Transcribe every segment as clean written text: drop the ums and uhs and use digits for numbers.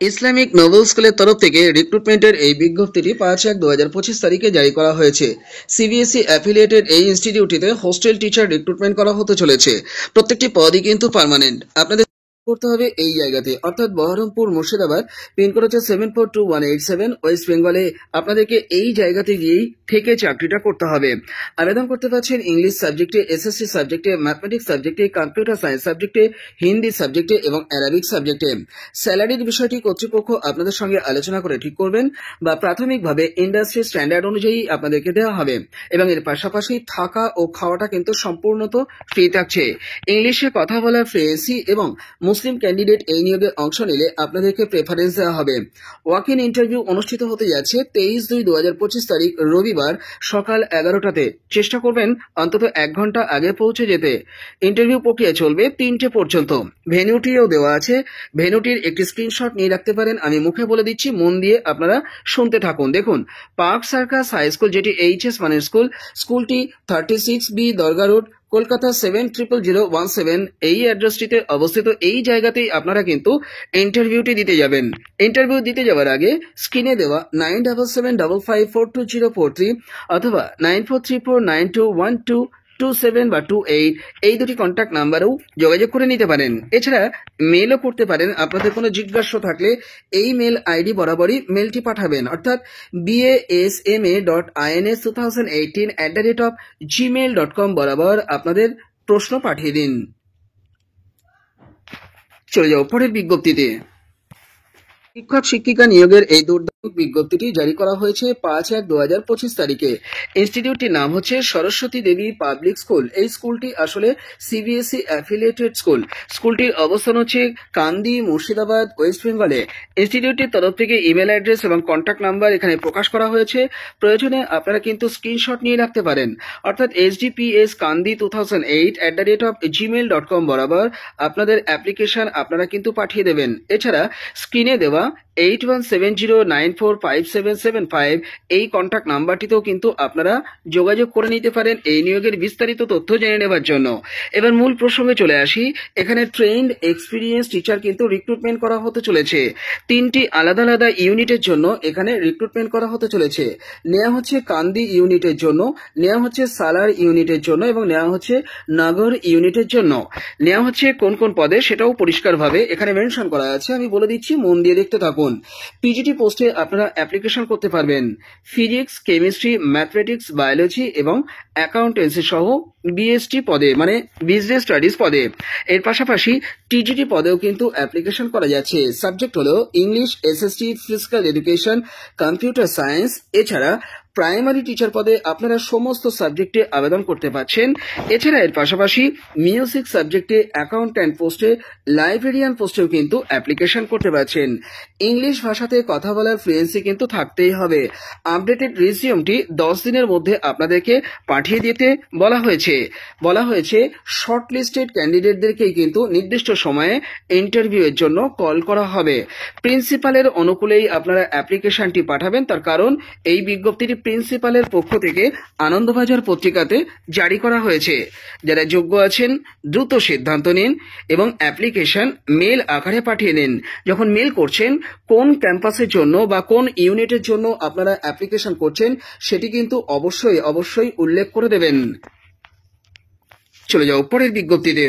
Islamic Nobel স্কুলের তরফ থেকে রিক্রুটমেন্টের এই বিজ্ঞপ্তিটি 5/1/2025 তারিখে জারি করা হয়েছে। সিবিএসই অ্যাফিলিয়েটেড এই ইনস্টিটিউটটিতে হোস্টেল টিচার রিক্রুটমেন্ট করা হতে চলেছে। প্রত্যেকটি পদই কিন্তু পার্মানেন্ট। আপনাদের করতে হবে এই জায়গাতে, অর্থাৎ বহরমপুর মুর্শিদাবাদ, পিনকোড হচ্ছে 742187, ওয়েস্ট বেঙ্গলে। আপনাদেরকে এই জায়গাতে গিয়েই থেকে চাকরিটা করতে হবে। আবেদন করতে পারছেন ইংলিশ সাবজেক্টে, এসএসসি সাবজেক্টে, ম্যাথমেটিক্স সাবজেক্টে, কম্পিউটার সায়েন্স সাবজেক্টে, হিন্দি সাবজেক্টে এবং অ্যারাবিক সাবজেক্টে। স্যালারির বিষয়টি কর্তৃপক্ষ আপনাদের সঙ্গে আলোচনা করে ঠিক করবেন, বা প্রাথমিকভাবে ইন্ডাস্ট্রি স্ট্যান্ডার্ড অনুযায়ী আপনাদেরকে দেওয়া হবে। এবং এর পাশাপাশি থাকা ও খাওয়াটা কিন্তু সম্পূর্ণত ফ্রি থাকছে। ইংলিশে কথা বলার ফ্লুয়েন্সি এবং মুসলিম ক্যান্ডিডেট এই নিয়োগে অংশ নিলে আপনাদেরকে প্রেফারেন্স দেওয়া হবে। ওয়াক ইন ইন্টারভিউ অনুষ্ঠিত হতে যাচ্ছে 23/2/2025 তারিখ রবিবার সকাল 11টাতে। চেষ্টা করবেন অন্তত 1 ঘন্টা আগে পৌঁছে যেতে। ইন্টারভিউ প্রক্রিয়া চলবে 3টে পর্যন্ত। ভেন্যুটিও দেওয়া আছে, ভেন্যুটির একটি স্ক্রিনশট নিয়ে রাখতে পারেন। আমি মুখে বলে দিচ্ছি, মন দিয়ে আপনারা শুনতে থাকুন। দেখুন, পার্ক সার্কাস হাই স্কুল, যেটি এইচএস মানের স্কুল, স্কুলটি 36B দরগা রোড, কলকাতা 700017, এই অ্যাড্রেসটিতে অবস্থিত। এই জায়গাতেই আপনারা কিন্তু ইন্টারভিউটি দিতে যাবেন। ইন্টারভিউ দিতে যাওয়ার আগে স্ক্রিনে দেওয়া 9775542043 অথবা 9434921227 বা 28, এই দুটি কন্ট্যাক্ট নাম্বারেও যোগাযোগ করে নিতে পারেন। এছাড়া মেলও করতে পারেন। আপনাদের কোনো জিজ্ঞাসা থাকলে এই মেল আইডি বরাবরই মেলটি পাঠাবেন, অর্থাৎ basma.ins2018@gmail.com বরাবর আপনাদের প্রশ্ন পাঠিয়ে দিন। চলে যাও পরের বিজ্ঞপ্তিতে। শিক্ষক শিক্ষিকা নিয়োগের এই দুর্দান্ত বিজ্ঞপ্তিটি জারি করা হয়েছে 5/1/2025 তারিখে। ইনস্টিটিউটটির নাম হচ্ছে সরস্বতী দেবী পাবলিক স্কুল। এই স্কুলটি আসলে সিবিএসই অ্যাফিলিয়েটেড স্কুল। স্কুলটির অবস্থান হচ্ছে কান্দি, মুর্শিদাবাদ, ওয়েস্ট বেঙ্গলে। ইনস্টিটিউটটির তরফ থেকে ইমেল অ্যাড্রেস এবং কন্ট্যাক্ট নাম্বার এখানে প্রকাশ করা হয়েছে। প্রয়োজনে আপনারা কিন্তু স্ক্রিনশট নিয়ে রাখতে পারেন, অর্থাৎ sdpskandi2008@gmail.com বরাবর আপনাদের অ্যাপ্লিকেশন আপনারা কিন্তু পাঠিয়ে দেবেন। এছাড়া স্ক্রিনে দেওয়া 8170945775 এই কন্ট্যাক্ট নাম্বারটিতেও কিন্তু আপনারা যোগাযোগ করে নিতে পারেন এই নিয়োগের বিস্তারিত তথ্য জেনে নেবার জন্য। এবার মূল প্রসঙ্গে চলে আসি। এখানে ট্রেন্ড এক্সপিরিয়েন্স টিচার কিন্তু রিক্রুটমেন্ট করা হতে চলেছে। 3টি আলাদা আলাদা ইউনিটের জন্য এখানে রিক্রুটমেন্ট করা হতে চলেছে। নেওয়া হচ্ছে কান্দি ইউনিটের জন্য, নেওয়া হচ্ছে সালার ইউনিটের জন্য এবং নেওয়া হচ্ছে নগর ইউনিটের জন্য। নেওয়া হচ্ছে কোন কোন পদে সেটাও পরিষ্কারভাবে এখানে মেনশন করা আছে। আমি বলে দিচ্ছি, মন দিয়ে দেখতে থাকুন। পিজিটি পোস্টে আপনারা অ্যাপ্লিকেশন করতে পারবেন ফিজিক্স, কেমিস্ট্রি, ম্যাথমেটিক্স, বায়োলজি এবং অ্যাকাউন্টেন্সি সহ বিএসটি পদে, মানে বিজনেস স্টাডিজ পদে। এর পাশাপাশি টিজিটি পদেও কিন্তু অ্যাপ্লিকেশন করা যাচ্ছে। সাবজেক্ট হলো English, SST, physical education, computer science. এছাড়া প্রাইমারি টিচার পদে আপনারা সমস্ত সাবজেক্টে আবেদন করতে পারছেন। এছাড়া এর পাশাপাশি মিউজিক সাবজেক্টে, অ্যাকাউন্ট্যান্ট পোস্টে, লাইব্রেরিয়ান পোস্টেও কিন্তু অ্যাপ্লিকেশন করতে পারছেন। ইংলিশ ভাষাতে কথা বলার ফ্লুয়েন্সি কিন্তু থাকতেই হবে। আপডেটেড রিজিউমটি 10 দিনের মধ্যে আপনাদেরকে পাঠিয়ে দিতে বলা হয়েছে শর্ট লিস্টেড ক্যান্ডিডেটদেরকেই কিন্তু নির্দিষ্ট সময়ে ইন্টারভিউয়ের জন্য কল করা হবে। প্রিন্সিপালের অনুকূলেই আপনারা অ্যাপ্লিকেশনটি পাঠাবেন, তার কারণ এই বিজ্ঞপ্তিটি প্রিন্সিপালের পক্ষ থেকে আনন্দবাজার পত্রিকাতে জারি করা হয়েছে। যারা যোগ্য আছেন দ্রুত সিদ্ধান্ত নিন এবং অ্যাপ্লিকেশন মেল আকারে পাঠিয়ে দিন। যখন মেল করছেন কোন ক্যাম্পাসের জন্য বা কোন ইউনিটের জন্য আপনারা অ্যাপ্লিকেশন করছেন সেটি কিন্তু অবশ্যই উল্লেখ করে দেবেন। চলে যাও পরের বিজ্ঞপ্তিতে।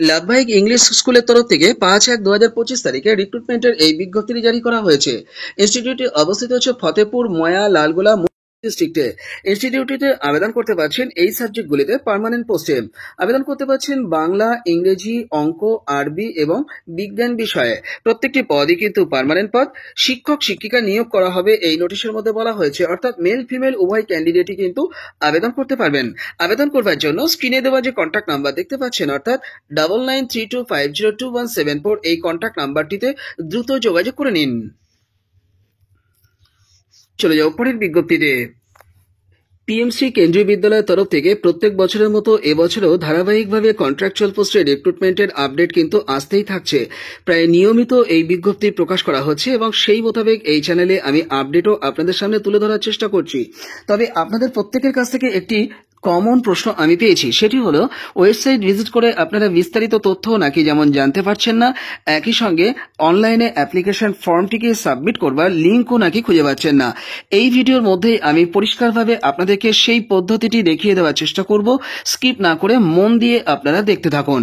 লাভবাহিক ইংলিশ স্কুলের তরফ থেকে 5/1/2025 তারিখে রিক্রুটমেন্টের এই বিজ্ঞপ্তিটি জারি করা হয়েছে। ইনস্টিটিউটটি অবস্থিত হচ্ছে ফতেপুর, ময়া, লালগোলা ডিস্ট্রিক্টে। ইনস্টিটিউটটিতে আবেদন করতে পারছেন এই সাবজেক্টগুলিতে পার্মানেন্ট পোস্টে। আবেদন করতে পারছেন বাংলা, ইংরেজি, অঙ্ক, আরবি এবং বিজ্ঞান বিষয়ে। প্রত্যেকটি পদই কিন্তু পার্মানেন্ট পদ। শিক্ষক শিক্ষিকা নিয়োগ করা হবে এই নোটিশের মধ্যে বলা হয়েছে, অর্থাৎ মেল ফিমেল উভয় ক্যান্ডিডেটই কিন্তু আবেদন করতে পারবেন। আবেদন করবার জন্য স্ক্রিনে দেওয়া যে কন্ট্যাক্ট নাম্বার দেখতে পাচ্ছেন, অর্থাৎ 9932502174, এই কন্ট্যাক্ট নাম্বারটিতে দ্রুত যোগাযোগ করে নিন। চলে যাও পরের বিজ্ঞপ্তিতে। পিএমসি কেন্দ্রীয় বিদ্যালয়ের তরফ থেকে প্রত্যেক বছরের মতো এবছরেও ধারাবাহিকভাবে কন্ট্রাকচুয়াল পোস্টে রিক্রুটমেন্টের আপডেট কিন্তু আসতেই থাকছে। প্রায় নিয়মিত এই বিজ্ঞপ্তি প্রকাশ করা হচ্ছে এবং সেই মোতাবেক এই চ্যানেলে আমি আপডেটও আপনাদের সামনে তুলে ধরার চেষ্টা করছি। তবে আপনাদের প্রত্যেকের কাছ থেকে একটি কমন প্রশ্ন আমি পেয়েছি, সেটি হলো ওয়েবসাইট ভিজিট করে আপনারা বিস্তারিত তথ্য নাকি যেমন জানতে পারছেন না, একই সঙ্গে অনলাইনে অ্যাপ্লিকেশন ফর্মটিকে সাবমিট করবার লিঙ্কও নাকি খুঁজে পাচ্ছেন না। এই ভিডিওর মধ্যেই আমি পরিষ্কারভাবে আপনাদেরকে সেই পদ্ধতিটি দেখিয়ে দেওয়ার চেষ্টা করব, স্কিপ না করে মন দিয়ে আপনারা দেখতে থাকুন।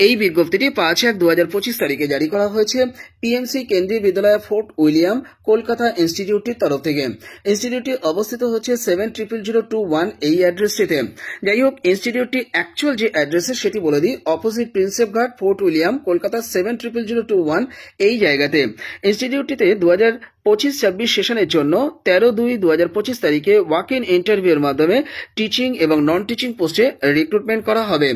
এই বিজ্ঞপ্তিটি 5/1/2025 তারিখে জারি করা হয়েছে পিএমসি কেন্দ্রীয় বিদ্যালয় ফোর্ট উইলিয়াম কলকাতা ইনস্টিটিউটটির তরফ থেকে। ইনস্টিটিউটটি অবস্থিত হচ্ছে 700021 এই অ্যাড্রেসটিতে। যাই হোক, ইনস্টিটিউটটি অ্যাকচুয়াল যে অ্যাড্রেস সেটি বলে দিই, অপোজিট প্রিন্সেপ ঘাট, ফোর্ট উইলিয়াম, কলকাতা 700021 এই জায়গাতে। ইনস্টিটিউটটিতে 2025-26 সেশনের জন্য 13/2/2025 তারিখে ওয়াক ইন ইন্টারভিউর মাধ্যমে টিচিং এবং নন টিচিং পোস্টে রিক্রুটমেন্ট করা হবে।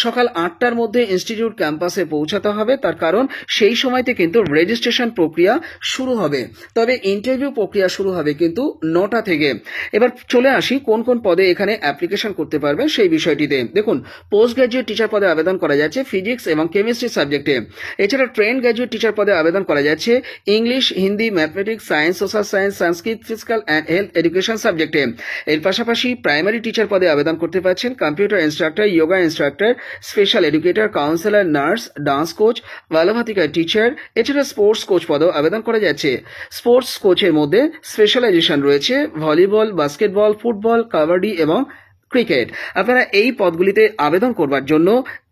সকাল 8টার মধ্যে ইনস্টিটিউট ক্যাম্পাসে পৌঁছাতে হবে, তার কারণ সেই সময়তে কিন্তু রেজিস্ট্রেশন প্রক্রিয়া শুরু হবে। তবে ইন্টারভিউ প্রক্রিয়া শুরু হবে কিন্তু 9টা থেকে। এবার চলে আসি কোন কোন পদে এখানে অ্যাপ্লিকেশন করতে পারবেন সেই বিষয়টিতে। দেখুন, পোস্ট গ্রাজুয়েট টিচার পদে আবেদন করা যাচ্ছে ফিজিক্স এবং কেমিস্ট্রি সাবজেক্টে। এছাড়া ট্রেন্ড গ্রাজুয়েট টিচার পদে আবেদন করা যাচ্ছে English, Hindi, mathematics, science, social science, Sanskrit, physical and health education সাবজেক্টে। এর পাশাপাশি প্রাইমারি টিচার পদে আবেদন করতে পারছেন computer instructor, yoga instructor, special educator, counsellor, nurse, dance coach, Balvatika teacher. এছাড়া স্পোর্টস কোচ পদেও আবেদন করা যাচ্ছে। স্পোর্টস কোচের মধ্যে স্পেশালাইজেশন রয়েছে ভলিবল, বাস্কেটবল, ফুটবল, কাবাডি এবং ক্রিকেট। আপনারা এই পদগুলিতে আবেদন করবার জন্য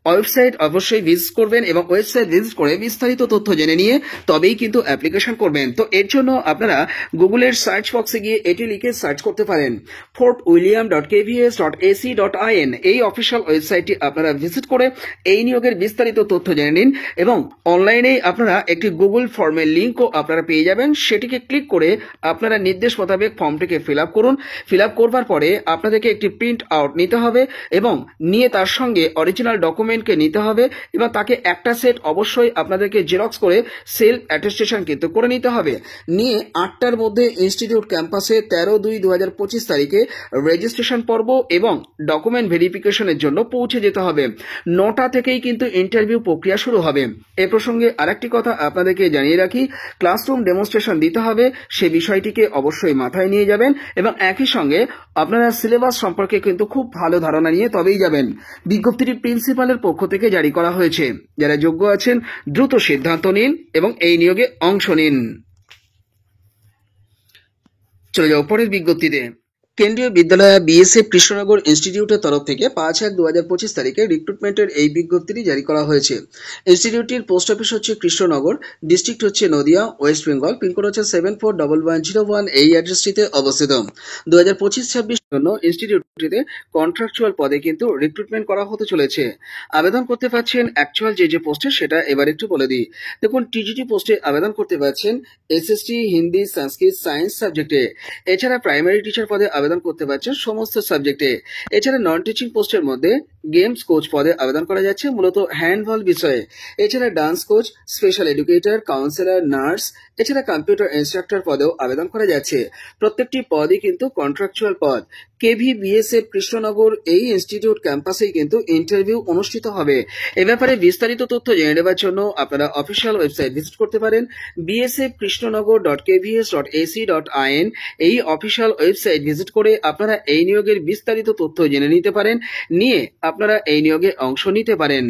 ওয়েবসাইট অবশ্যই ভিজিট করবেন এবং ওয়েবসাইট ভিজিট করে বিস্তারিত তথ্য জেনে নিয়ে তবেই কিন্তু অ্যাপ্লিকেশন করবেন। তো এর জন্য আপনারা গুগলের সার্চ বক্সে গিয়ে এটি লিখে সার্চ করতে পারেন, fortwilliam.kvs.ac.in। এই অফিসিয়াল ওয়েবসাইটটি আপনারা ভিজিট করে এই নিয়োগের বিস্তারিত তথ্য জেনে নিন এবং অনলাইনেই আপনারা একটি গুগল ফর্মের লিঙ্কও আপনারা পেয়ে যাবেন। সেটিকে ক্লিক করে আপনারা নির্দেশ মোতাবেক ফর্মটিকে ফিল আপ করুন। ফিল আপ করবার পরে আপনাদেরকে একটি প্রিন্ট আউট নিতে হবে এবং নিয়ে তার সঙ্গে অরিজিনাল ডকুমেন্টকে নিতে হবে এবং তাকে একটা সেট অবশ্যই আপনাদেরকে জেরক্স করে সেলফ অ্যাটেস্টেশন কিন্তু করে নিতে হবে। নিয়ে 8টার মধ্যে ইনস্টিটিউট ক্যাম্পাসে 13/2/2025 তারিখে রেজিস্ট্রেশন পর্ব এবং ডকুমেন্ট ভেরিফিকেশনের জন্য পৌঁছে যেতে হবে। 9টা থেকেই কিন্তু ইন্টারভিউ প্রক্রিয়া শুরু হবে। এ প্রসঙ্গে আরেকটি কথা আপনাদেরকে জানিয়ে রাখি, ক্লাসরুম ডেমনস্ট্রেশন দিতে হবে, সে বিষয়টিকে অবশ্যই মাথায় নিয়ে যাবেন এবং একই সঙ্গে আপনারা সিলেবাস সম্পর্কে কিন্তু খুব ভালো ধারণা নিয়ে তবেই যাবেন। বিজ্ঞপ্তিটি প্রিন্সিপালের পক্ষ থেকে জারি করা হয়েছে। যারা যোগ্য আছেন দ্রুত সিদ্ধান্ত নিন এবং এই নিয়োগে অংশ নিন। চলে যাও পরের বিজ্ঞপ্তিতে। কেন্দ্রীয় বিদ্যালয় বিএসএফ কৃষ্ণনগর ইনস্টিটিউটের তরফ থেকে 5/1/2025 তারিখে রিক্রুটমেন্টের এই বিজ্ঞপ্তিটি জারি করা হয়েছে। ইনস্টিটিউটটির পোস্ট অফিস হচ্ছে কৃষ্ণনগর, ডিস্ট্রিক্ট হচ্ছে নদিয়া, ওয়েস্ট বেঙ্গল, পিনকোড হচ্ছে 741101 এই অ্যাড্রেসটিতে অবস্থিত। 2025-26 জন্য ইনস্টিটিউটটিতে কন্ট্রাকচুয়াল পদে কিন্তু রিক্রুটমেন্ট করা হতে চলেছে। আবেদন করতে পারছেন অ্যাকচুয়াল যে পোস্টে সেটা এবার একটু বলে দিই। দেখুন, টিজিটি পোস্টে আবেদন করতে পারছেন এসএসটি, হিন্দি, সংস্কৃত, সায়েন্স সাবজেক্টে। এছাড়া প্রাইমারি টিচার পদে আবেদন করতে পারছেন সমস্ত সাবজেক্টে। এছাড়া নন টিচিং পোস্টের মধ্যে গেমস কোচ পদে আবেদন করা যাচ্ছে মূলত হ্যান্ডবল বিষয়ে। এছাড়া dance coach, special educator, counsellor, nurse, এছাড়া কম্পিউটার ইনস্ট্রাক্টর পদেও আবেদন করা যাচ্ছে। প্রত্যেকটি পদই কিন্তু কন্ট্রাকচুয়াল পদ। কেভি বিএসএফ কৃষ্ণনগর এই ইনস্টিটিউট ক্যাম্পাসেই কিন্তু ইন্টারভিউ অনুষ্ঠিত হবে। এ ব্যাপারে বিস্তারিত তথ্য জেনে নেবার জন্য আপনারা অফিসিয়াল ওয়েবসাইট ভিজিট করতে পারেন bsfkrishnanagar.kvs.ac.in। এই অফিসিয়াল ওয়েবসাইট ভিজিট করে আপনারা এই নিয়োগের বিস্তারিত তথ্য জেনে নিতে পারেন, নিয়ে আপনারা এই নিয়োগে অংশ নিতে পারেন।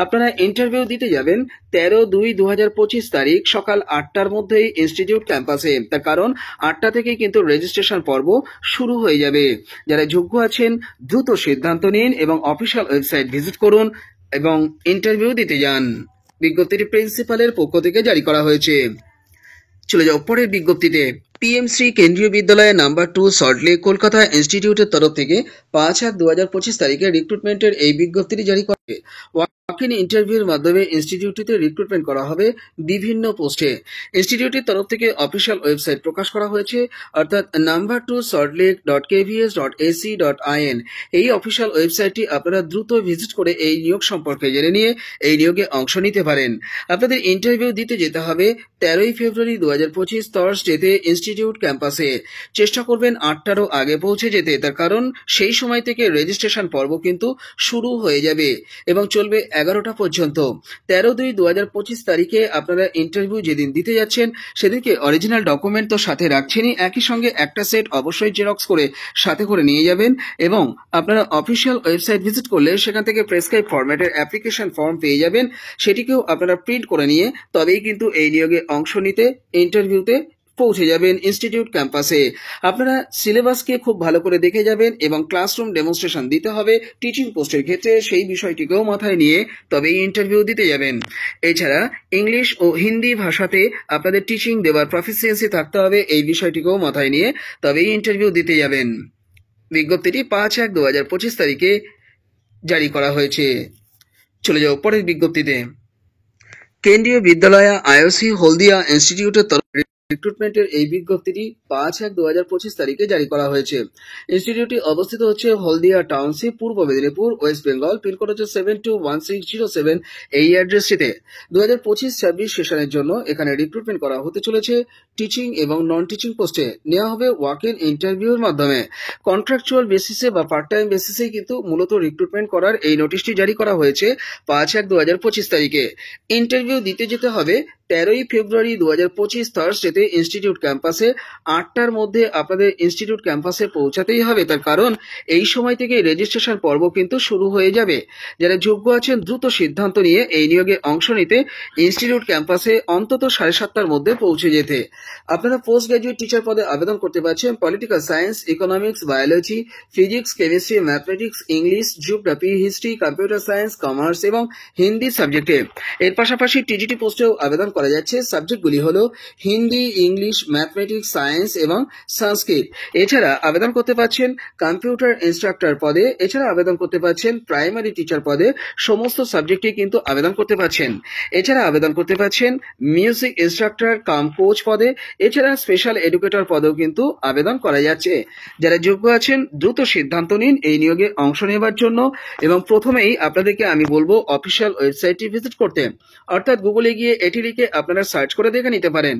আপনারা ইন্টারভিউ দিতে যাবেন 13/2/2025 তারিখ সকাল 8টার মধ্যেই ইনস্টিটিউট ক্যাম্পাসে। তার কারণ 8টা থেকেই কিন্তু রেজিস্ট্রেশন পর্ব শুরু হয়ে যাবে। যারা যোগ্য আছেন দ্রুত সিদ্ধান্ত নিন এবং অফিসিয়াল ওয়েবসাইট ভিজিট করুন এবং ইন্টারভিউ দিতে যান। বিজ্ঞপ্তিটি প্রিন্সিপালের পক্ষ থেকে জারি করা হয়েছে। চলে যাও পরের বিজ্ঞপ্তিতে। পিএমসি কেন্দ্রীয় বিদ্যালয় নাম্বার 2 সল্টলেক কলকাতা ইনস্টিটিউটের তরফ থেকে 5/1/2025 তারিখে রিক্রুটমেন্টের এই বিজ্ঞপ্তিটি জারি করে ওয়াক-ইন ইন্টারভিউর মাধ্যমে ইনস্টিটিউটটিতে রিক্রুটমেন্ট করা হবে বিভিন্ন পোস্টে। ইনস্টিটিউটের তরফ থেকে অফিসিয়াল ওয়েবসাইট প্রকাশ করা হয়েছে, অর্থাৎ number2saltlake.kvs.ac.in। এই অফিসিয়াল ওয়েবসাইটটি আপনারা দ্রুত ভিজিট করে এই নিয়োগ সম্পর্কে জেনে নিয়ে এই নিয়োগে অংশ নিতে পারেন। আপনাদের ইন্টারভিউ দিতে যেতে হবে 13ই ফেব্রুয়ারি 2025 থার্সডেতে ইনস্টিটিউট ক্যাম্পাসে। চেষ্টা করবেন 8টারও আগে পৌঁছে যেতে, তার কারণ সেই সময় থেকে রেজিস্ট্রেশন পর্ব কিন্তু শুরু হয়ে যাবে এবং চলবে 11টা পর্যন্ত। 13/2/2025 তারিখে আপনারা ইন্টারভিউ যেদিন দিতে যাচ্ছেন সেদিনকে অরিজিনাল ডকুমেন্ট তো সাথে রাখছেনই, একই সঙ্গে একটা সেট অবশ্যই জেরক্স করে সাথে করে নিয়ে যাবেন এবং আপনারা অফিসিয়াল ওয়েবসাইট ভিজিট করলে সেখান থেকে প্রেসক্রাইব ফরম্যাটের অ্যাপ্লিকেশন ফর্ম পেয়ে যাবেন, সেটিকেও আপনারা প্রিন্ট করে নিয়ে তবেই কিন্তু এই নিয়োগে অংশ নিতে ইন্টারভিউতে পৌঁছে যাবেন ইনস্টিটিউট ক্যাম্পাসে। আপনারা সিলেবাসকে খুব ভালো করে দেখে যাবেন এবং ক্লাসরুম ডেমনস্ট্রেশন দিতে হবে টিচিং পোস্টের ক্ষেত্রে, সেই বিষয়টিকেও মাথায় নিয়ে তবেই ইন্টারভিউ দিতে যাবেন। এছাড়া ইংলিশ ও হিন্দি ভাষাতে আপনাদের টিচিং দেওয়ার প্রফিসিয়েন্সি থাকতে হবে, এই বিষয়টিকেও মাথায় নিয়ে তবেই ইন্টারভিউ দিতে যাবেন। বিজ্ঞপ্তিটি 5/1/2025 তারিখে জারি করা হয়েছে। চলে যাও পরের বিজ্ঞপ্তিতে। কেন্দ্রীয় বিদ্যালয় আইওসি হলদিয়া ইনস্টিটিউটের তরফে রিক্রুটমেন্টের এই বিজ্ঞপ্তিটি 5/1/2025 তারিখে জারি করা হয়েছে। ইনস্টিটিউটটি অবস্থিত হচ্ছে হলদিয়া টাউনশিপ, পূর্ব মেদিনীপুর, ওয়েস্ট বেঙ্গল। পিনকোড হচ্ছে 721607। এই অ্যাড্রেসটিতে 2025-26 সেশনের জন্য এখানে রিক্রুটমেন্ট করা হতে চলেছে টিচিং এবং নন টিচিং পোস্টে। নেওয়া হবে ওয়াক ইন ইন্টারভিউর মাধ্যমে। কন্ট্রাকচুয়াল বেসিসে বা পার্ট টাইম বেসিসেই কিন্তু মূলত রিক্রুটমেন্ট করার এই নোটিশটি জারি করা হয়েছে 5/1/2025 তারিখে। ইন্টারভিউ দিতে যেতে হবে 13 ফেব্রুয়ারি 2025 থার্সডেতে ইনস্টিটিউট ক্যাম্পাসে। 8টার মধ্যে আপনাদের ইনস্টিটিউট ক্যাম্পাসে পৌঁছাতেই হবে, তার কারণ এই সময় থেকে রেজিস্ট্রেশন পর্ব কিন্তু শুরু হয়ে যাবে। যারা যোগ্য আছেন দ্রুত সিদ্ধান্ত নিয়ে এই নিয়োগে অংশ নিতে ইনস্টিটিউট ক্যাম্পাসে অন্তত 7:30টার মধ্যে পৌঁছে যেতে। আপনারা পোস্ট গ্রাজুয়েট টিচার পদে আবেদন করতে পারছেন political science, economics, biology, physics, chemistry, mathematics, English, geography, history, computer science, commerce এবং হিন্দি সাবজেক্টে। এর পাশাপাশি টিজিটি পোস্টেও আবেদন করা যাচ্ছে। সাবজেক্টগুলি হলো হিন্দি, ইংলিশ, ম্যাথমেটিক্স, সায়েন্স এবং সংস্কৃত। এছাড়া আবেদন করতে পারছেন কম্পিউটার ইনস্ট্রাক্টর পদে, এছাড়া আবেদন করতে পারছেন প্রাইমারি টিচার পদে, সমস্ত সাবজেক্টে কিন্তু আবেদন করতে পারছেন। এছাড়া আবেদন করতে পারছেন মিউজিক ইনস্ট্রাক্টর কাম কোচ পদে, এছাড়া স্পেশাল এডুকেটর পদেও কিন্তু আবেদন করা যাচ্ছে। যারা যোগ্য আছেন দ্রুত সিদ্ধান্ত নিন এই নিয়োগে অংশ নেবার জন্য এবং প্রথমেই আপনাদেরকে আমি বলবো অফিসিয়াল ওয়েবসাইটটি ভিজিট করতে, অর্থাৎ গুগলে গিয়ে এটি লিখে আপনারা সার্চ করে দেখে নিতে পারেন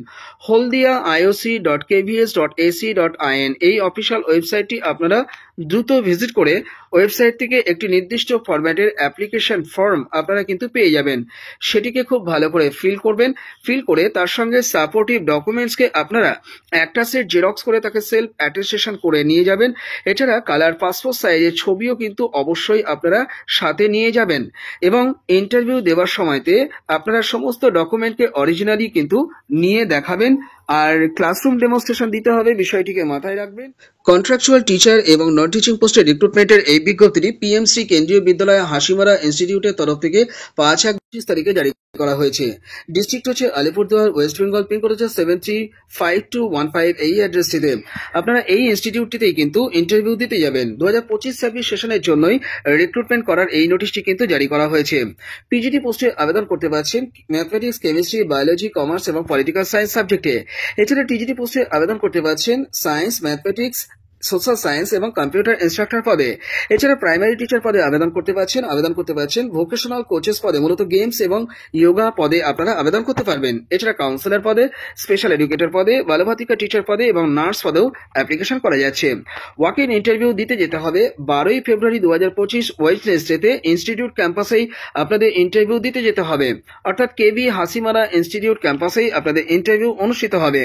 holdiaioc.kvs.ac.in। এই অফিসিয়াল ওয়েবসাইটটি আপনারা দ্রুত ভিজিট করে ওয়েবসাইট থেকে একটি নির্দিষ্ট ফরম্যাটের অ্যাপ্লিকেশন ফর্ম আপনারা কিন্তু পেয়ে যাবেন। সেটিকে খুব ভালো করে ফিল করবেন। ফিল করে তার সঙ্গে সাপোর্টিভ ডকুমেন্টসকে আপনারা একটা সেট জেরক্স করে তাকে সেলফ অ্যাটেস্টেশন করে নিয়ে যাবেন। এছাড়া কালার পাসপোর্ট সাইজের ছবিও কিন্তু অবশ্যই আপনারা সাথে নিয়ে যাবেন এবং ইন্টারভিউ দেওয়ার সময়তে আপনারা সমস্ত ডকুমেন্টকে অরিজিনালি কিন্তু নিয়ে দেখাবেন। আর ক্লাসরুম ডেমনস্ট্রেশন দিতে হবে, বিষয়টিকে মাথায় রাখবেন। কন্ট্রাকচুয়াল টিচার এবং নন টিচিং পোস্টের রিক্রুটমেন্টের এই বিজ্ঞপ্তিটি পিএমসি কেন্দ্রীয় বিদ্যালয় হাসিমারা ইনস্টিটিউটের তরফ থেকে 5/1/2025 তারিখে জারি করা হয়েছে। ডিস্ট্রিক্ট হচ্ছে আলিপুরদুয়ার, ওয়েস্ট বেঙ্গল। পিনকোড হচ্ছে 735215। এই অ্যাড্রেসটিতে আপনারা এই ইনস্টিটিউটটিতেই কিন্তু ইন্টারভিউ দিতে যাবেন। 2025-26 সেশনের জন্যই রিক্রুটমেন্ট করার এই নোটিশটি কিন্তু জারি করা হয়েছে। পিজিটি পোস্টে আবেদন করতে পারছেন ম্যাথমেটিক্স, কেমিস্ট্রি, বায়োলজি, কমার্স এবং পলিটিক্যাল সায়েন্স সাবজেক্টে। এছাড়া টিজিটি পোস্টে আবেদন করতে পারছেন সায়েন্স, ম্যাথমেটিক্স, সোশ্যাল সায়েন্স এবং কম্পিউটার ইনস্ট্রাক্টর পদে। এছাড়া প্রাইমারি টিচার পদে আবেদন করতে পারছেন ভোকেশনাল কোচেস পদে, মূলত গেমস এবং যোগা পদে আপনারা আবেদন করতে পারবেন। এছাড়া কাউন্সিলর পদে, স্পেশাল এডুকেটর পদে, বালভাতিকা টিচার পদে এবং নার্স পদেও অ্যাপ্লিকেশন করা যাচ্ছে। ওয়াক ইন ইন্টারভিউ দিতে যেতে হবে 12 ফেব্রুয়ারি 2025 ওয়েডনেসডেতে ইনস্টিটিউট ক্যাম্পাসেই আপনাদের ইন্টারভিউ দিতে যেতে হবে, অর্থাৎ কেবি হাসিমারা ইনস্টিটিউট ক্যাম্পাসেই আপনাদের ইন্টারভিউ অনুষ্ঠিত হবে।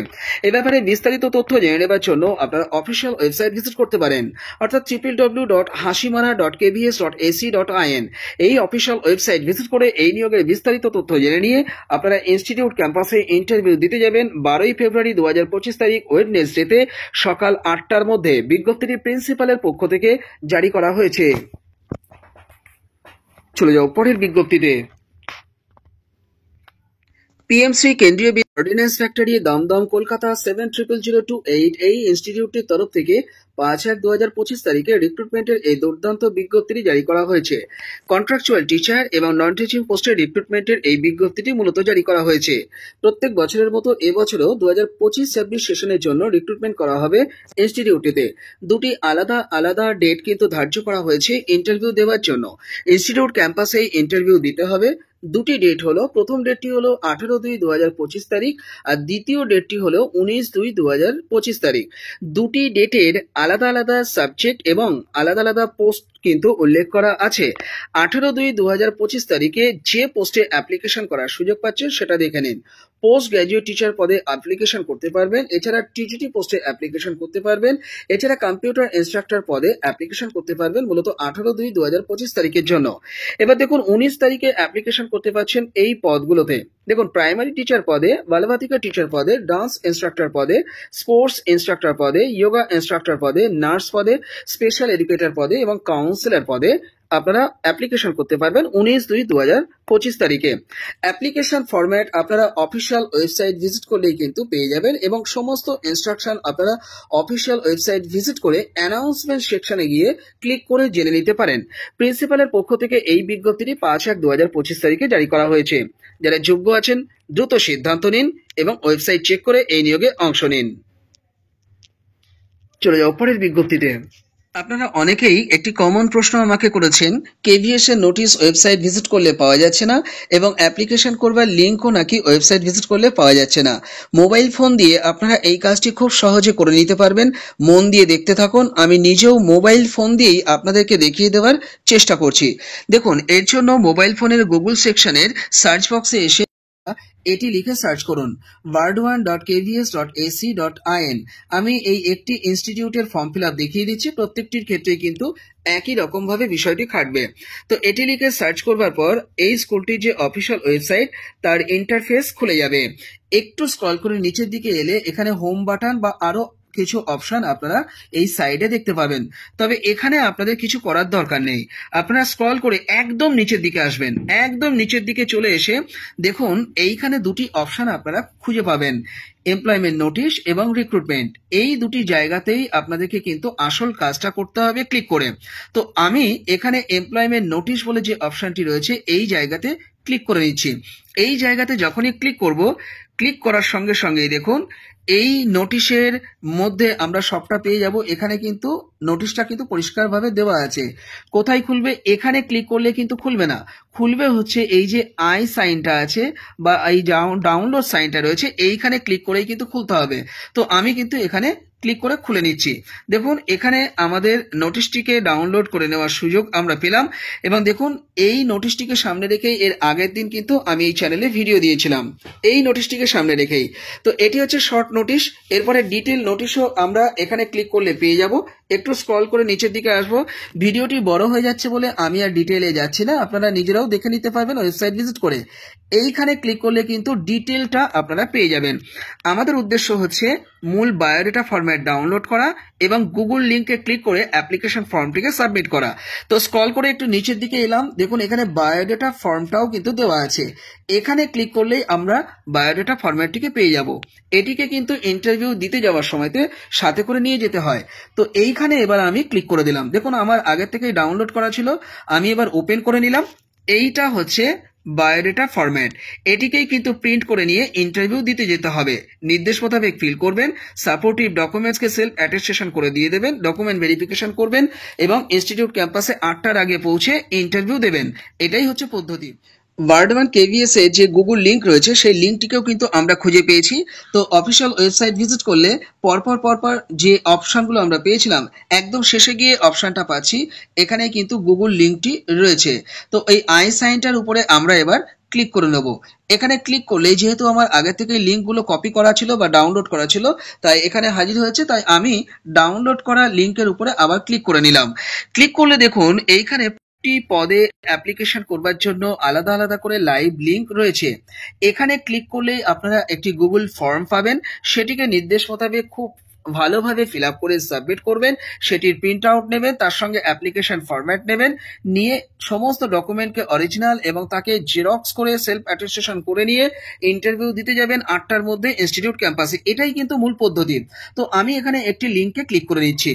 এ ব্যাপারে বিস্তারিত তথ্য জেনে নেবার জন্য আপনারা অফিসিয়াল ওয়েবসাইট ভিজিট করতে পারেন, অর্থাৎ www.hashimara.kvs.ac.in। এই অফিসিয়াল ওয়েবসাইট ভিজিট করে এই নিয়োগের বিস্তারিত তথ্য জেনে নিয়ে আপনারা ইনস্টিটিউট ক্যাম্পাসে ইন্টারভিউ দিতে যাবেন 12 ফেব্রুয়ারি 2025 তারিখ ওয়েডনেসডেতে সকাল 8টার মধ্যে। বিজ্ঞপ্তিটি প্রিন্সিপালের পক্ষ থেকে জারি করা হয়েছে। চলে যাও পরের বিজ্ঞপ্তিতে। পিএমসি কেন্দ্রীয় অর্ডিন্যান্স ফ্যাক্টরি, দমদম, কলকাতা 700028। এই ইনস্টিটিউটের তরফ থেকে 5/1/2025 তারিখে রিক্রুটমেন্টের এই দুর্দান্ত বিজ্ঞপ্তিটি জারি করা হয়েছে। কন্ট্রাকচুয়াল টিচার এবং নন টিচিং পোস্টের রিক্রুটমেন্টের এই বিজ্ঞপ্তিটি মূলত জারি করা হয়েছে। প্রত্যেক বছরের মতো এবছরও 2025-26 সেশনের জন্য রিক্রুটমেন্ট করা হবে ইনস্টিটিউটটিতে। দুটি আলাদা আলাদা ডেট কিন্তু ধার্য করা হয়েছে ইন্টারভিউ দেওয়ার জন্য। ইনস্টিটিউট ক্যাম্পাসেই ইন্টারভিউ দিতে হবে দুটি ডেট হলো, প্রথম ডেটটি হলো 18/2/2025 তারিখ আর দ্বিতীয় ডেটটি হলো 19/2/2025 তারিখ। দুটি ডেটের আলাদা আলাদা সাবজেক্ট এবং আলাদা আলাদা পোস্ট কিন্তু উল্লেখ করা আছে। 18/2/2025 তারিখে যে পোস্টে অ্যাপ্লিকেশন করার সুযোগ পাচ্ছেন সেটা দেখে নিন। পোস্ট গ্র্যাজুয়েট টিচার পদে অ্যাপ্লিকেশন করতে পারবেন, এছাড়া টিটিটি পোস্টে অ্যাপ্লিকেশন করতে পারবেন, এছাড়া কম্পিউটার ইনস্ট্রাক্টর পদে অ্যাপ্লিকেশন করতে পারবেন মূলত 18/2/2025 তারিখের জন্য। এবার দেখুন 19 তারিখে অ্যাপ্লিকেশন করতে পারছেন এই পদগুলোতে। দেখুন প্রাইমারি টিচার পদে, বালভাতিকা টিচার পদে, ডান্স ইনস্ট্রাক্টর পদে, স্পোর্টস ইনস্ট্রাক্টর পদে, যোগা ইনস্ট্রাক্টর পদে, নার্স পদে, স্পেশাল এডুকেটর পদে এবং কাউন্সিলর পদে আপনারা অ্যাপ্লিকেশন করতে পারবেন 19/2/2025 তারিখে। অ্যাপ্লিকেশন ফরম্যাট আপনারা অফিসিয়াল ওয়েবসাইট ভিজিট করলেই কিন্তু পেয়ে যাবেন এবং সমস্ত ইনস্ট্রাকশন আপনারা অফিসিয়াল ওয়েবসাইট ভিজিট করে অ্যানাউন্সমেন্ট সেকশনে গিয়ে ক্লিক করে জেনে নিতে পারেন। প্রিন্সিপালের পক্ষ থেকে এই বিজ্ঞপ্তিটি 5/1/2025 তারিখে জারি করা হয়েছে। যারা যোগ্য আছেন দ্রুত সিদ্ধান্ত নিন এবং ওয়েবসাইট চেক করে এই নিয়োগে অংশ নিন। চলে যাও পরের বিজ্ঞপ্তিতে। আপনারা অনেকেই একটি কমন প্রশ্ন আমাকে করেছেন, কেভিএস এর নোটিশ ওয়েবসাইট ভিজিট করলে পাওয়া যাচ্ছে না এবং অ্যাপ্লিকেশন করবার লিঙ্কও নাকি ওয়েবসাইট ভিজিট করলে পাওয়া যাচ্ছে না। মোবাইল ফোন দিয়ে আপনারা এই কাজটি খুব সহজে করে নিতে পারবেন। মন দিয়ে দেখতে থাকুন, আমি নিজেও মোবাইল ফোন দিয়েই আপনাদেরকে দেখিয়ে দেওয়ার চেষ্টা করছি। দেখুন এর জন্য মোবাইল ফোনের গুগল সেকশনের সার্চ বক্সে এসে এটি লিখে সার্চ করুন ward1.kvs.ac.in। আমি এই একটি ইনস্টিটিউটের ফর্ম ফিল আপ দেখিয়ে দিচ্ছি, প্রত্যেকটির ক্ষেত্রে কিন্তু একই রকম ভাবে বিষয়টি খাটবে। তো এটি লিখে সার্চ করবার পর এই স্কুলটির যে অফিসিয়াল ওয়েবসাইট তার ইন্টারফেস খুলে যাবে। একটু স্ক্রল করে নিচের দিকে এলে এখানে হোম বাটন বা আরো কিছু অপশন আপনারা এই সাইডে দেখতে পাবেন। তবে এখানে আপনাদের কিছু করার দরকার নেই, আপনারা স্ক্রল করে একদম নিচের দিকে আসবেন। একদম নিচের দিকে চলে এসে দেখুন এইখানে দুটি অপশন আপনারা খুঁজে পাবেন, এমপ্লয়মেন্ট নোটিশ এবং রিক্রুটমেন্ট। এই দুটি জায়গাতেই আপনাদেরকে কিন্তু আসল কাজটা করতে হবে ক্লিক করে। তো আমি এখানে এমপ্লয়মেন্ট নোটিশ বলে যে অপশনটি রয়েছে এই জায়গাতে ক্লিক করে নিচ্ছি। এই জায়গাতে যখনই ক্লিক করব, ক্লিক করার সঙ্গে সঙ্গেই দেখুন এই নোটিশের মধ্যে আমরা সবটা পেয়ে যাব। এখানে কিন্তু নোটিশটা কিন্তু পরিষ্কারভাবে দেওয়া আছে। কোথায় খুলবে? এখানে ক্লিক করলে কিন্তু খুলবে না, খুলবে হচ্ছে এই যে আই সাইনটা আছে বা এই ডাউনলোড সাইনটা রয়েছে, এইখানে ক্লিক করেই কিন্তু খুলতে হবে। তো আমি কিন্তু এখানে ক্লিক করে খুলে নিচ্ছি। দেখুন এখানে আমাদের নোটিশটিকে ডাউনলোড করে নেওয়ার সুযোগ আমরা পেলাম এবং দেখুন এই নোটিশটিকে সামনে রেখেই এর আগের দিন কিন্তু আমি এই চ্যানেলে ভিডিও দিয়েছিলাম এই নোটিশটিকে সামনে রেখেই। তো এটি হচ্ছে শর্ট নোটিশ। এরপরে ডিটেল নোটিশও আমরা এখানে ক্লিক করলে পেয়ে যাব। একটু স্ক্রল করে নিচের দিকে আসবো। ভিডিওটি বড় হয়ে যাচ্ছে বলে আমি আর ডিটেলে যাচ্ছি না, আপনারা নিজেরাও দেখে নিতে পারবেন ওয়েবসাইট ভিজিট করে। এইখানে ক্লিক করলে কিন্তু ডিটেলটা আপনারা পেয়ে যাবেন। আমাদের উদ্দেশ্য হচ্ছে মূল বায়োডাটা ফরম্যাট ডাউনলোড করা এবং গুগল লিঙ্কে ক্লিক করে অ্যাপ্লিকেশন ফর্মটিকে সাবমিট করা। তো স্ক্রল করে একটু নিচের দিকে এলাম, দেখুন এখানে বায়োডাটা ফর্মটাও কিন্তু দেওয়া আছে। এখানে ক্লিক করলেই আমরা বায়োডাটা ফরম্যাটটিকে পেয়ে যাব। এটিকে কিন্তু ইন্টারভিউ দিতে যাওয়ার সময়তে সাথে করে নিয়ে যেতে হয়। তো এইখানে এবার আমি ক্লিক করে দিলাম। দেখুন আমার আগের থেকেই ডাউনলোড করা ছিল, আমি এবার ওপেন করে নিলাম। এইটা হচ্ছে বায়োডাটা ফরম্যাট। এটিকেই কিন্তু প্রিন্ট করে নিয়ে ইন্টারভিউ দিতে যেতে হবে। নির্দেশ মোতাবেক ফিল করবেন, সাপোর্টিভ ডকুমেন্টসকে সেলফ অ্যাটেস্টেশন করে দিয়ে দেবেন, ডকুমেন্ট ভেরিফিকেশন করবেন এবং ইনস্টিটিউট ক্যাম্পাসে 8টার আগে পৌঁছে ইন্টারভিউ দেবেন। এটাই হচ্ছে পদ্ধতি। ওয়ার্ড1 কেভিএস এর যে গুগল লিঙ্ক রয়েছে সেই লিঙ্কটিকেও কিন্তু আমরা খুঁজে পেয়েছি। তো অফিসিয়াল ওয়েবসাইট ভিজিট করলে পরপর যে অপশনগুলো আমরা পেয়েছিলাম একদম শেষে গিয়ে অপশনটা পাচ্ছি, এখানে কিন্তু গুগল লিঙ্কটি রয়েছে। তো এই আই সাইনটার উপরে আমরা এবার ক্লিক করে নেব। এখানে ক্লিক করলে যেহেতু আমার আগে থেকে লিঙ্কগুলো কপি করা ছিল বা ডাউনলোড করা ছিল তাই এখানে হাজির হয়েছে, তাই আমি ডাউনলোড করা লিঙ্কের উপরে আবার ক্লিক করে নিলাম। ক্লিক করলে দেখুন এইখানে পদে অ্যাপ্লিকেশন করবার জন্য আলাদা আলাদা করে লাইভ লিঙ্ক রয়েছে। এখানে ক্লিক করলে আপনারা একটি গুগল ফর্ম পাবেন, সেটিকে নির্দেশ মোতাবেক খুব ভালোভাবে ফিল আপ করে সাবমিট করবেন। সেটির প্রিন্ট আউট নেবেন, তার সঙ্গে অ্যাপ্লিকেশন ফরম্যাট নেবেন, নিয়ে সমস্ত ডকুমেন্টকে অরিজিনাল এবং তাকে জেরক্স করে সেলফ অ্যাটেস্টেশন করে নিয়ে ইন্টারভিউ দিতে যাবেন 8টার মধ্যে ইনস্টিটিউট ক্যাম্পাসে। এটাই কিন্তু মূল পদ্ধতি। তো আমি এখানে একটি লিঙ্কে ক্লিক করে নিচ্ছি।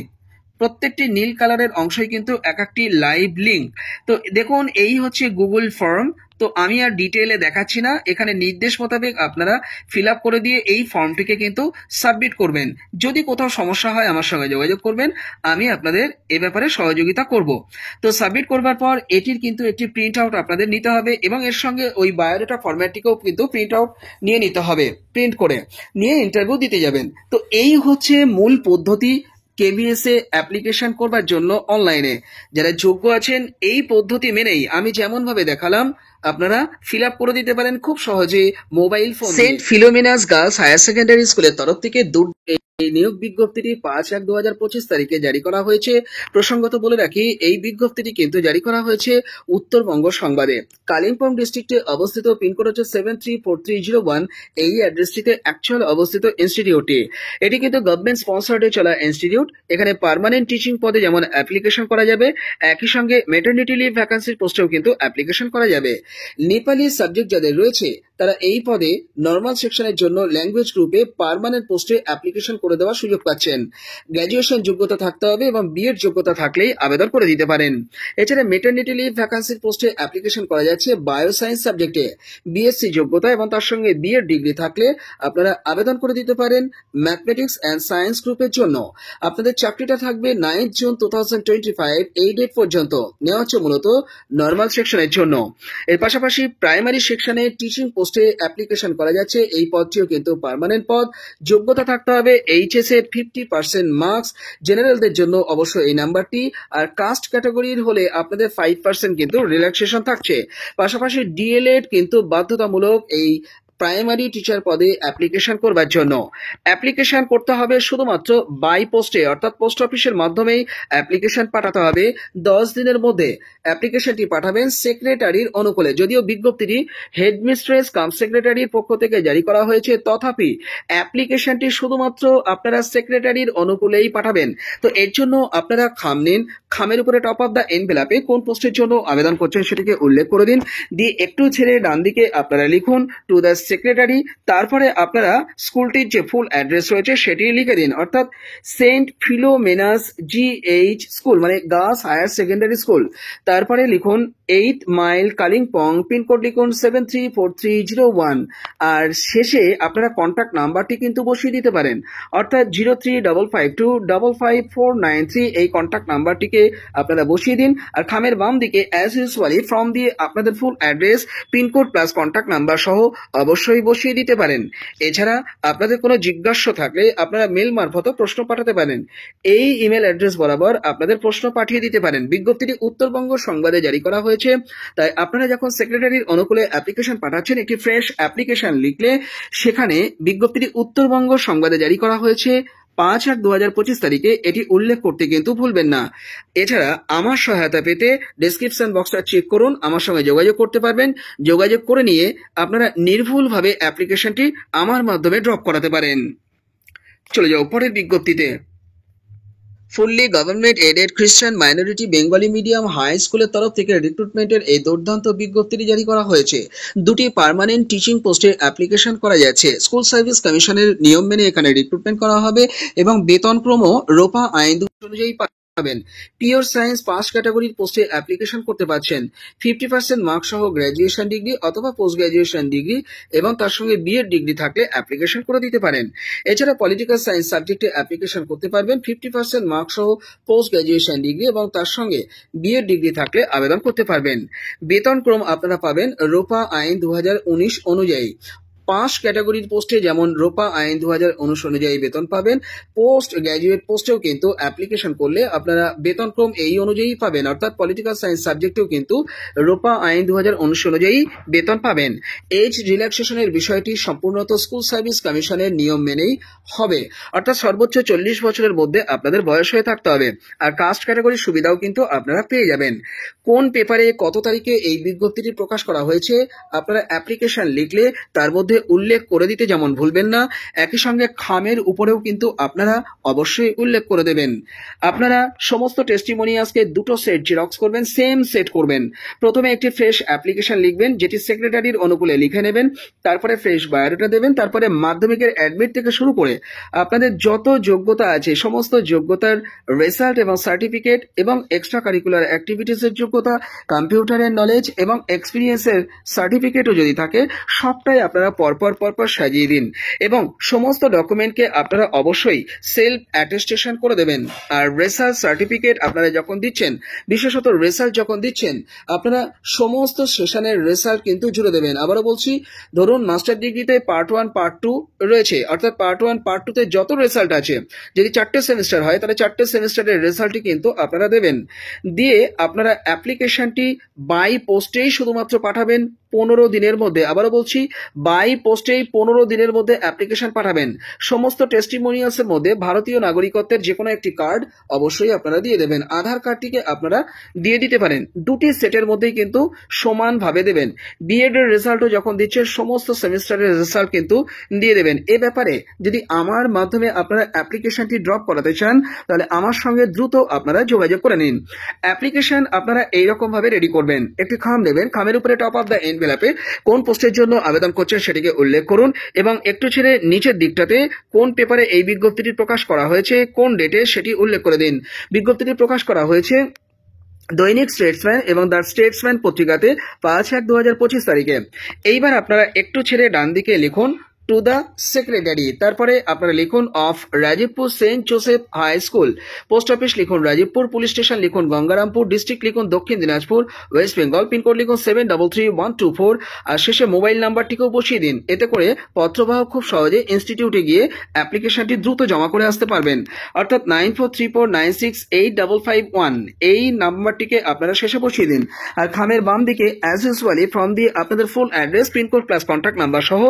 প্রত্যেকটি নীল কালারের অংশই কিন্তু এক একটি লাইভ লিঙ্ক। তো দেখুন এই হচ্ছে গুগল ফর্ম। তো আমি আর ডিটেইলে দেখাচ্ছি না, এখানে নির্দেশ মোতাবেক আপনারা ফিল আপ করে দিয়ে এই ফর্মটিকে কিন্তু সাবমিট করবেন। যদি কোথাও সমস্যা হয় আমার সঙ্গে যোগাযোগ করবেন, আমি আপনাদের এ ব্যাপারে সহযোগিতা করব। তো সাবমিট করবার পর এটির কিন্তু একটি প্রিন্ট আউট আপনাদের নিতে হবে এবং এর সঙ্গে ওই বায়োডাটা ফরম্যাটটিকেও কিন্তু প্রিন্ট আউট নিয়ে নিতে হবে, প্রিন্ট করে নিয়ে ইন্টারভিউ দিতে যাবেন। তো এই হচ্ছে মূল পদ্ধতি কেবিএস এ অ্যাপ্লিকেশন করবার জন্য অনলাইনে। যারা যোগ্য আছেন এই পদ্ধতি মেনেই আমি যেমন ভাবে দেখালাম আপনারা ফিল আপ করে দিতে পারেন খুব সহজে mobile phone. Saint Philomena's girls higher secondary স্কুলের তরফ থেকে এই নিয়োগ বিজ্ঞপ্তিটি 5/1/2025 তারিখে জারি করা হয়েছে। প্রসঙ্গত বলে রাখি, এই বিজ্ঞপ্তিটি কিন্তু জারি করা হয়েছে উত্তরবঙ্গ সংবাদে। কালিম্পং ডিস্ট্রিক্টে অবস্থিত, পিনকোড হচ্ছে 734301। এই অ্যাড্রেসটিতে অ্যাকচুয়াল অবস্থিত ইনস্টিটিউটটি। এটি কিন্তু গভর্নমেন্ট স্পন্সর্ডে চলা ইনস্টিটিউট। এখানে পার্মানেন্ট টিচিং পদে যেমন অ্যাপ্লিকেশন করা যাবে, একই সঙ্গে মেটারনিটি লিভ ভ্যাকান্সির পোস্টেও কিন্তু অ্যাপ্লিকেশন করা যাবে। নেপালি সাবজেক্ট যাদের রয়েছে তারা এই পদে নর্মাল সেকশনের জন্য ল্যাঙ্গুয়েজ গ্রুপে পার্মানেন্ট পোস্টে অ্যাপ্লিকেশন করে দেওয়ার সুযোগ পাচ্ছেন। গ্র্যাজুয়েশন যোগ্যতা থাকতে হবে এবং বিএড যোগ্যতা থাকলেই আবেদন করে দিতে পারেন। এছাড়া মেটারনিটি লিভ ভ্যাকান্সির পোস্টে অ্যাপ্লিকেশন করা যাচ্ছে বায়োসায়েন্স সাবজেক্টে বিএসসি যোগ্যতা এবং তার সঙ্গে বিএড ডিগ্রি থাকলে আপনারা আবেদন করে দিতে পারেন ম্যাথমেটিক্স অ্যান্ড সায়েন্স গ্রুপের জন্য। আপনাদের চাকরিটা থাকবে 9 জুন 2025 এই ডেট পর্যন্ত। নেওয়া হচ্ছে মূলত নর্মাল সেকশনের জন্য। এর পাশাপাশি প্রাইমারি সেকশনে টিচিং পোস্টে অ্যাপ্লিকেশন করা যাচ্ছে। এই পদটিও কিন্তু পার্মানেন্ট পদ। যোগ্যতা থাকতে হবে এইচএস এ 50% মার্কস। জেনারেলদের জন্য অবশ্য এই নাম্বারটি, আর কাস্ট ক্যাটাগরির হলে আপনাদের 5% কিন্তু রিল্যাক্সেশন থাকছে। পাশাপাশি ডিএলএড কিন্তু বাধ্যতামূলক এই প্রাইমারি টিচার পদে অ্যাপ্লিকেশন করবার জন্য। অ্যাপ্লিকেশন করতে হবে শুধুমাত্র বাই পোস্টে, অর্থাৎ পোস্ট অফিসের মাধ্যমেই অ্যাপ্লিকেশন পাঠাতে হবে। 10 দিনের মধ্যে অ্যাপ্লিকেশনটি পাঠাবেন সেক্রেটারির অনুকূলে। যদিও বিজ্ঞপ্তিটি হেডমিস্ট্রেস কাম সেক্রেটারির পক্ষ থেকে জারি করা হয়েছে, তথাপি অ্যাপ্লিকেশনটি শুধুমাত্র আপনারা সেক্রেটারির অনুকূলেই পাঠাবেন। তো এর জন্য আপনারা খাম নিন, খামের উপরে টপ অফ দ্য এনভেলাপে কোন পোস্টের জন্য আবেদন করছেন সেটিকে উল্লেখ করে দিন, দিয়ে একটু ছেড়ে ডান দিকে আপনারা লিখুন টু দ্য সেক্রেটারি। তারপরে আপনারা স্কুলটির যে ফুল অ্যাড্রেস রয়েছে সেটি লিখে দিন, অর্থাৎ সেন্ট ফিলোমেনাস GH স্কুল মানে গার্লস হায়ার সেকেন্ডারি স্কুল। তারপরে লিখুন 8 মাইল কালিম্পং, পিনকোড লিখুন 734301। আর শেষে আপনারা কন্ট্যাক্ট নাম্বারটি কিন্তু বসিয়ে দিতে পারেন, অর্থাৎ 0355255493। এই কন্ট্যাক্ট নাম্বারটিকে আপনারা বসিয়ে দিন। আর খামের বাম দিকে অ্যাজ ইউজুয়ালি ফর্ম দিয়ে আপনাদের full address, pincode plus contact number সহ অবশ্যই বসিয়ে দিতে পারেন। এছাড়া আপনাদের কোনো জিজ্ঞাসা থাকলে আপনারা মেল মারফতও প্রশ্ন পাঠাতে পারেন। এই ইমেল অ্যাড্রেস বরাবর আপনাদের প্রশ্ন পাঠিয়ে দিতে পারেন। বিজ্ঞপ্তিটি উত্তরবঙ্গ সংবাদে জারি করা হয়েছে, তাই আপনারা যখন সেক্রেটারির অনুকূলে অ্যাপ্লিকেশন পাঠাচ্ছেন একটি ফ্রেশ অ্যাপ্লিকেশন লিখলে সেখানে বিজ্ঞপ্তিটি উত্তরবঙ্গ সংবাদে জারি করা হয়েছে 5/1/2025 তারিখে এটি উল্লেখ করতে কিন্তু ভুলবেন না। এছাড়া আমার সহায়তা পেতে ডেসক্রিপশন বক্সটা চেক করুন, আমার সঙ্গে যোগাযোগ করতে পারবেন। যোগাযোগ করে নিয়ে আপনারা নির্ভুলভাবে অ্যাপ্লিকেশনটি আমার মাধ্যমে ড্রপ করাতে পারেন। চলে যাও পরের বিজ্ঞপ্তিতে। ফুললি গভর্নমেন্ট এডেড খ্রিস্টান মাইনরিটি বেঙ্গলি মিডিয়াম হাই স্কুলের তরফ থেকে রিক্রুটমেন্টের এই দুর্দান্ত বিজ্ঞপ্তিটি জারি করা হয়েছে। দুটি পার্মানেন্ট টিচিং পোস্টে অ্যাপ্লিকেশন করা যাচ্ছে। স্কুল সার্ভিস কমিশনের নিয়ম মেনে এখানে রিক্রুটমেন্ট করা হবে এবং বেতনক্রমও রোপা আইন অনুযায়ী পাবেন। পিওর সায়েন্স পাস ক্যাটাগরির পোস্টে অ্যাপ্লিকেশন করতে পারছেন। 50% মার্কস সহ গ্র্যাজুয়েশন ডিগ্রি অথবা পোস্ট গ্র্যাজুয়েশন ডিগ্রি এবং তার সঙ্গে বিএড ডিগ্রি থাকলে অ্যাপ্লিকেশন করে দিতে পারেন। এছাড়া পলিটিক্যাল সায়েন্স সাবজেক্টে অ্যাপ্লিকেশন করতে পারবেন। 50% মার্কস সহ পোস্ট গ্র্যাজুয়েশন ডিগ্রি এবং তার সঙ্গে বিএড ডিগ্রি থাকলে আবেদন করতে পারবেন। বেতনক্রম আপনারা পাবেন রোপা আইন 2019 অনুযায়ী। 5 ক্যাটাগরির পোস্টে যেমন রোপা আইন 2019 অনুযায়ী বেতন পাবেন, পোস্ট গ্র্যাজুয়েট পোস্টেও কিন্তু অ্যাপ্লিকেশন করলে আপনারা বেতনক্রম এই অনুযায়ী পাবেন, অর্থাৎ পলিটিক্যাল সায়েন্স সাবজেক্টেও কিন্তু রোপা আইন 2019 অনুযায়ী বেতন পাবেন। এজ রিল্যাক্সেশনের বিষয়টি সম্পূর্ণত স্কুল সার্ভিস কমিশনের নিয়ম মেনেই হবে, অর্থাৎ সর্বোচ্চ 40 বছরের মধ্যে আপনাদের বয়স হয়ে থাকতে হবে। আর কাস্ট ক্যাটাগরির সুবিধাও কিন্তু আপনারা পেয়ে যাবেন। কোন পেপারে কত তারিখে এই বিজ্ঞপ্তিটি প্রকাশ করা হয়েছে আপনারা অ্যাপ্লিকেশন লিখলে তার মধ্যে মধ্যে উল্লেখ করে দিতে যেমন ভুলবেন না, একই সঙ্গে খামের উপরেও কিন্তু আপনারা অবশ্যই উল্লেখ করে দেবেন। আপনারা সমস্ত টেস্টিমোনিয়ালসকে দুটো সেট জেরক্স করবেন, সেম সেট করবেন। প্রথমে একটি ফ্রেশ অ্যাপ্লিকেশন লিখবেন, যেটি সেক্রেটারির অনুকূলে লিখে নেবেন, তারপরে ফ্রেশ বায়োডাটা দেবেন, তারপরে মাধ্যমিকের অ্যাডমিট থেকে শুরু করে আপনাদের যত যোগ্যতা আছে সমস্ত যোগ্যতার রেজাল্ট এবং সার্টিফিকেট এবং এক্সট্রা কারিকুলার অ্যাক্টিভিটিসের যোগ্যতা, কম্পিউটারের নলেজ এবং এক্সপিরিয়েন্সের সার্টিফিকেটও যদি থাকে, সবটাই আপনারা পরপর সাজিয়ে দিন এবং সমস্ত ডকুমেন্টকে আপনারা অবশ্যই সেলফ অ্যাটেস্টেশন করে দেবেন। আর রেজাল্ট সার্টিফিকেট আপনারা যখন দিচ্ছেন, বিশেষত রেজাল্ট যখন দিচ্ছেন, আপনারা সমস্ত সেশনের রেজাল্ট কিন্তু জুড়ে দেবেন। আবারও বলছি, ধরুন মাস্টার ডিগ্রিতে পার্ট 1 পার্ট 2 রয়েছে, অর্থাৎ পার্ট 1 পার্ট 2 তে যত রেজাল্ট আছে, যদি 4টে সেমিস্টার হয় তাহলে 4টে সেমিস্টারের রেজাল্টই কিন্তু আপনারা দেবেন। দিয়ে আপনারা অ্যাপ্লিকেশনটি বাই পোস্টেই শুধুমাত্র পাঠাবেন 15 দিনের মধ্যে। আবারও বলছি, বাই পোস্টেই 15 দিনের মধ্যে অ্যাপ্লিকেশন পাঠাবেন। সমস্ত টেস্টিমোনিয়ালসের মধ্যে ভারতীয় নাগরিকত্বের যে কোনো একটি কার্ড অবশ্যই আপনারা দিয়ে দেবেন। আধার কার্ডটিকে আপনারা দিয়ে দিতে পারেন। দুটি সেটের মধ্যেই কিন্তু সমানভাবে দেবেন। বিএড এর রেজাল্টও যখন দিচ্ছেন, সমস্ত সেমিস্টারের রেজাল্ট কিন্তু দিয়ে দেবেন। এ ব্যাপারে যদি আমার মাধ্যমে আপনারা অ্যাপ্লিকেশনটি ড্রপ করাতে চান, তাহলে আমার সঙ্গে দ্রুত আপনারা যোগাযোগ করে নিন। অ্যাপ্লিকেশন আপনারা এইরকম ভাবে রেডি করবেন। একটি খাম নেবেন, খামের উপরে টপ অফ দ্য এনভেলপে কোন পোস্টের জন্য আবেদন করছেন সেটিকে উল্লেখ করুন এবং একটু ছেড়ে নিচের দিকটাতে কোন পেপারে এই বিজ্ঞপ্তিটি প্রকাশ করা হয়েছে, কোন ডেটে, সেটি উল্লেখ করে দিন। বিজ্ঞপ্তিটি প্রকাশ করা হয়েছে দৈনিক স্টেটসম্যান এবং দ্য স্টেটসম্যান পত্রিকাতে 5/1/2025 তারিখে। এইবার আপনারা একটু ছেড়ে ডান দিকে লিখুন টু দ্য সেক্রেটারি, তারপরে আপনারা লিখুন of Rajibpur Saint Joseph high school, post office লিখুন রাজীবপুর, পুলিশ স্টেশন লিখুন গঙ্গারামপুর, ডিস্ট্রিক্ট লিখুন দক্ষিণ দিনাজপুর, ওয়েস্ট বেঙ্গল, পিনকোড লিখুন 733124, আর শেষে মোবাইল নাম্বারটিকেও বসিয়ে দিন। এতে করে পত্রবাহক খুব সহজে ইনস্টিটিউটে গিয়ে অ্যাপ্লিকেশনটি দ্রুত জমা করে আসতে পারবেন। অর্থাৎ 9434968551 এই নাম্বারটিকে আপনারা শেষে বসিয়ে দিন। আর খামের বাম দিকে অ্যাজ ইউজুয়ালি ফর্ম দিয়ে আপনাদের full address, pincode plus contact number সহ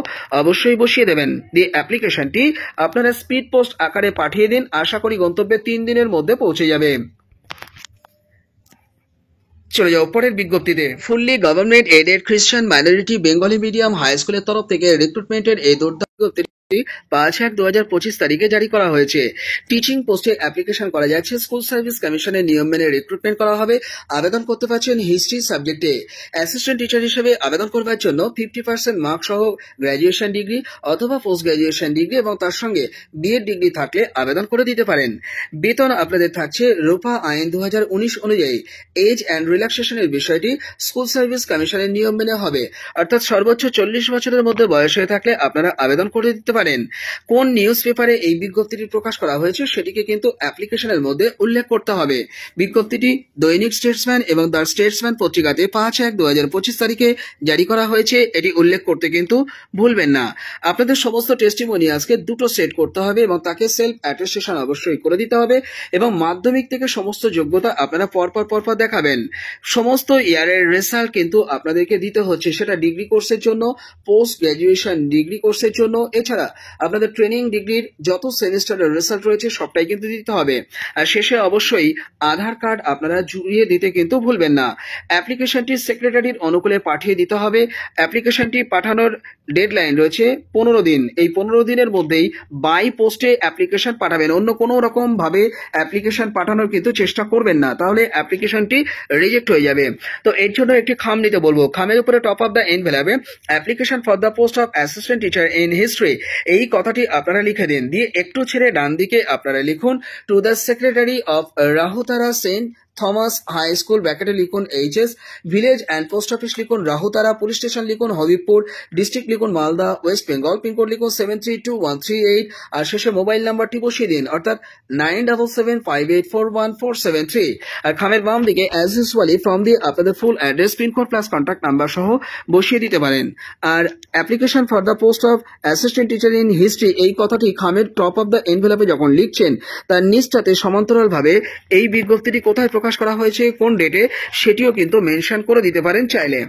অবশ্যই বসিয়ে দেবেন। দিয়ে অ্যাপ্লিকেশনটি আপনারা স্পিড পোস্ট আকারে পাঠিয়ে দিন। আশা করি গন্তব্যে 3 দিনের মধ্যে পৌঁছে যাবে। চলে যাও পরের বিজ্ঞপ্তিতে। ফুললি গভর্নমেন্ট এডেড খ্রিস্টান মাইনরিটি বেঙ্গলি মিডিয়াম হাই স্কুলের তরফ থেকে রিক্রুটমেন্টের এই দুর্দান্ত বিজ্ঞপ্তি 5/1/2025 তারিখে জারি করা হয়েছে। টিচিং পোস্টে অ্যাপ্লিকেশন করা যাচ্ছে। স্কুল সার্ভিস কমিশনের নিয়ম মেনে রিক্রুটমেন্ট করা হবে। আবেদন করতে পারছেন হিস্ট্রি সাবজেক্টে। অ্যাসিস্ট্যান্ট টিচার হিসেবে আবেদন করবার জন্য 50% মার্ক সহ গ্র্যাজুয়েশন ডিগ্রি অথবা পোস্ট গ্র্যাজুয়েশন ডিগ্রি এবং তার সঙ্গে বিএড ডিগ্রি থাকলে আবেদন করে দিতে পারেন। বেতন আপনাদের থাকছে রূপা আইন 2019 অনুযায়ী। এজ অ্যান্ড রিল্যাক্সেশনের বিষয়টি স্কুল সার্ভিস কমিশনের নিয়ম মেনে হবে। অর্থাৎ সর্বোচ্চ 40 বছরের মধ্যে বয়স হয়ে থাকলে আপনারা আবেদন করে দিতে পারেন। কোন নিউজ পেপারে এই বিজ্ঞপ্তিটি প্রকাশ করা হয়েছে সেটিকে কিন্তু অ্যাপ্লিকেশনের মধ্যে উল্লেখ করতে হবে। বিজ্ঞপ্তিটি দৈনিক স্টেটসম্যান এবং দ্য স্টেটসম্যান পত্রিকাতে 5/1/2025 তারিখে জারি করা হয়েছে। এটি উল্লেখ করতে কিন্তু ভুলবেন না। আপনাদের সমস্ত টেস্টিমোনিয়ালসকে দুটো সেট করতে হবে এবং তাকে সেলফ অ্যাটেস্টেশন অবশ্যই করে দিতে হবে এবং মাধ্যমিক থেকে সমস্ত যোগ্যতা আপনারা পরপর দেখাবেন। সমস্ত ইয়ারের রেজাল্ট কিন্তু আপনাদেরকে দিতে হচ্ছে, সেটা ডিগ্রি কোর্সের জন্য, পোস্ট গ্র্যাজুয়েশন ডিগ্রি কোর্সের জন্য, এছাড়া আপনাদের ট্রেনিং ডিগ্রির যত সেমিস্টারের রেজাল্ট রয়েছে সবটাই কিন্তু দিতে হবে। আর শেষে অবশ্যই আধার কার্ড আপনারা জুড়িয়ে দিতে কিন্তু ভুলবেন না। অ্যাপ্লিকেশনটি সেক্রেটারির অনুকূলে পাঠিয়ে দিতে হবে। অ্যাপ্লিকেশনটি পাঠানোর ডেডলাইন রয়েছে 15 দিন। এই 15 দিনের মধ্যেই বাই পোস্টে অ্যাপ্লিকেশন পাঠাবেন। অন্য কোনো রকম ভাবে অ্যাপ্লিকেশন পাঠানোর কিন্তু চেষ্টা করবেন না, তাহলে অ্যাপ্লিকেশনটি রিজেক্ট হয়ে যাবে। তো এর জন্য একটি খাম নিতে বলবো। খামের উপরে টপ অফ দ্য এনভেলপে application for the post of assistant teacher in history এই কথাটি আপনারা লিখে দিন। দিয়ে একটু ছেড়ে ডান দিকে আপনারা লিখুন to the secretary of Rahutara saint Thomas high school, ব্র্যাকেটে লিখুন HS, village and post office লিখুন রাহুতারা, পুলিশ স্টেশন লিখুন হবিবপুর, ডিস্ট্রিক্ট লিখুন মালদা, ওয়েস্ট বেঙ্গল, পিনকোড লিখুন 732138, আর শেষে মোবাইল নাম্বারটি বসিয়ে দিন, অর্থাৎ 9775841473। আর খামের বাম দিকে অ্যাজ ইউজুয়ালি ফর্ম দিয়ে আপনাদের full address, pincode plus contact number সহ বসিয়ে দিতে পারেন। আর application for the post of assistant teacher in history এই কথাটি খামের টপ অফ দ্য এনভেলপে যখন লিখছেন, তার নিচটাতে সমান্তরালভাবে এই বিজ্ঞপ্তিটি কোথায় প্রকাশ করা হয়েছে, কোন ডেটে, সেটিও কিন্তু মেনশন করে দিতে পারেন চাইলে।